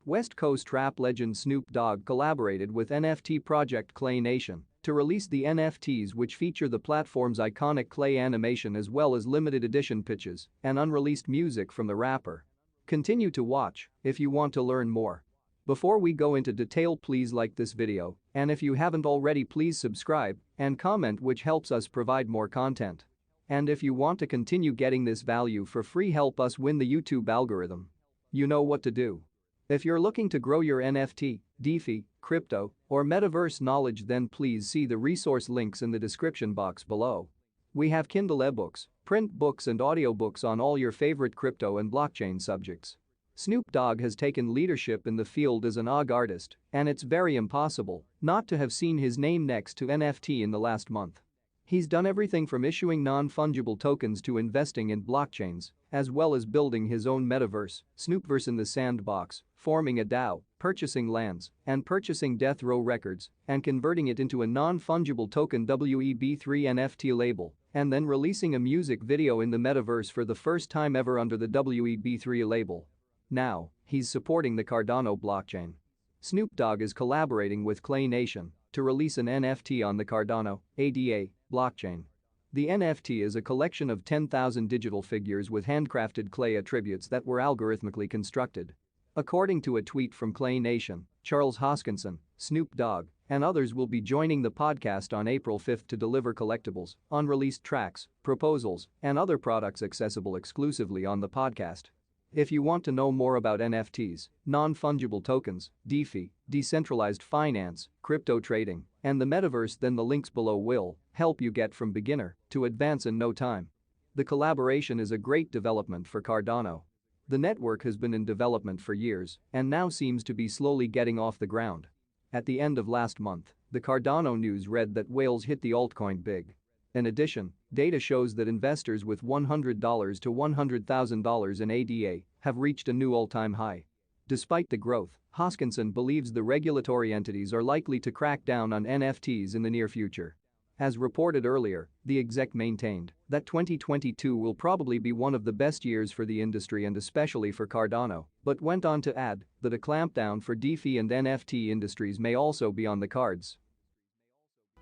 West Coast rap legend Snoop Dogg collaborated with NFT project Clay Nation to release the NFTs, which feature the platform's iconic clay animation as well as limited edition pitches and unreleased music from the rapper. Continue to watch if you want to learn more. Before we go into detail, please like this video, and if you haven't already, please subscribe and comment, which helps us provide more content. And if you want to continue getting this value for free, help us win the YouTube algorithm. You know what to do. If you're looking to grow your NFT, DeFi, crypto, or metaverse knowledge, then please see the resource links in the description box below. We have Kindle ebooks, print books and audiobooks on all your favorite crypto and blockchain subjects. Snoop Dogg has taken leadership in the field as an OG artist, and it's very impossible not to have seen his name next to NFT in the last month. He's done everything from issuing non-fungible tokens to investing in blockchains, as well as building his own metaverse, Snoopverse in the sandbox, forming a DAO, purchasing lands, and purchasing Death Row Records, and converting it into a non-fungible token WEB3 NFT label, and then releasing a music video in the metaverse for the first time ever under the WEB3 label. Now, he's supporting the Cardano blockchain. Snoop Dogg is collaborating with Clay Nation to release an NFT on the Cardano ADA blockchain. The NFT is a collection of 10,000 digital figures with handcrafted clay attributes that were algorithmically constructed. According to a tweet from Clay Nation, Charles Hoskinson, Snoop Dogg, and others will be joining the podcast on April 5 to deliver collectibles, unreleased tracks, proposals, and other products accessible exclusively on the podcast. If you want to know more about NFTs, non-fungible tokens, DeFi, decentralized finance, crypto trading, and the metaverse, then the links below will help you get from beginner to advance in no time. The collaboration is a great development for Cardano. The network has been in development for years and now seems to be slowly getting off the ground. At the end of last month, the Cardano news read that whales hit the altcoin big. In addition, data shows that investors with $100 to $100,000 in ADA have reached a new all-time high. Despite the growth, Hoskinson believes the regulatory entities are likely to crack down on NFTs in the near future. As reported earlier, the exec maintained that 2022 will probably be one of the best years for the industry and especially for Cardano, but went on to add that a clampdown for DeFi and NFT industries may also be on the cards.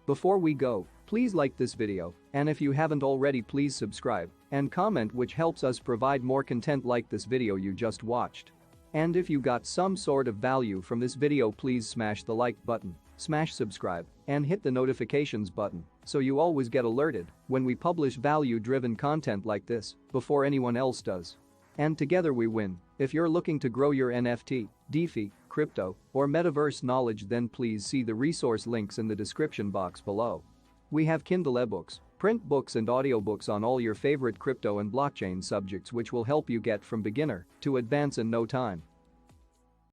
Before we go, please like this video, and if you haven't already, please subscribe and comment, which helps us provide more content like this video you just watched. And if you got some sort of value from this video, please smash the like button, smash subscribe, and hit the notifications button so you always get alerted when we publish value-driven content like this before anyone else does. And together we win. If you're looking to grow your NFT, DeFi, crypto, or metaverse knowledge, then please see the resource links in the description box below. We have Kindle ebooks, print books and audiobooks on all your favorite crypto and blockchain subjects, which will help you get from beginner to advance in no time.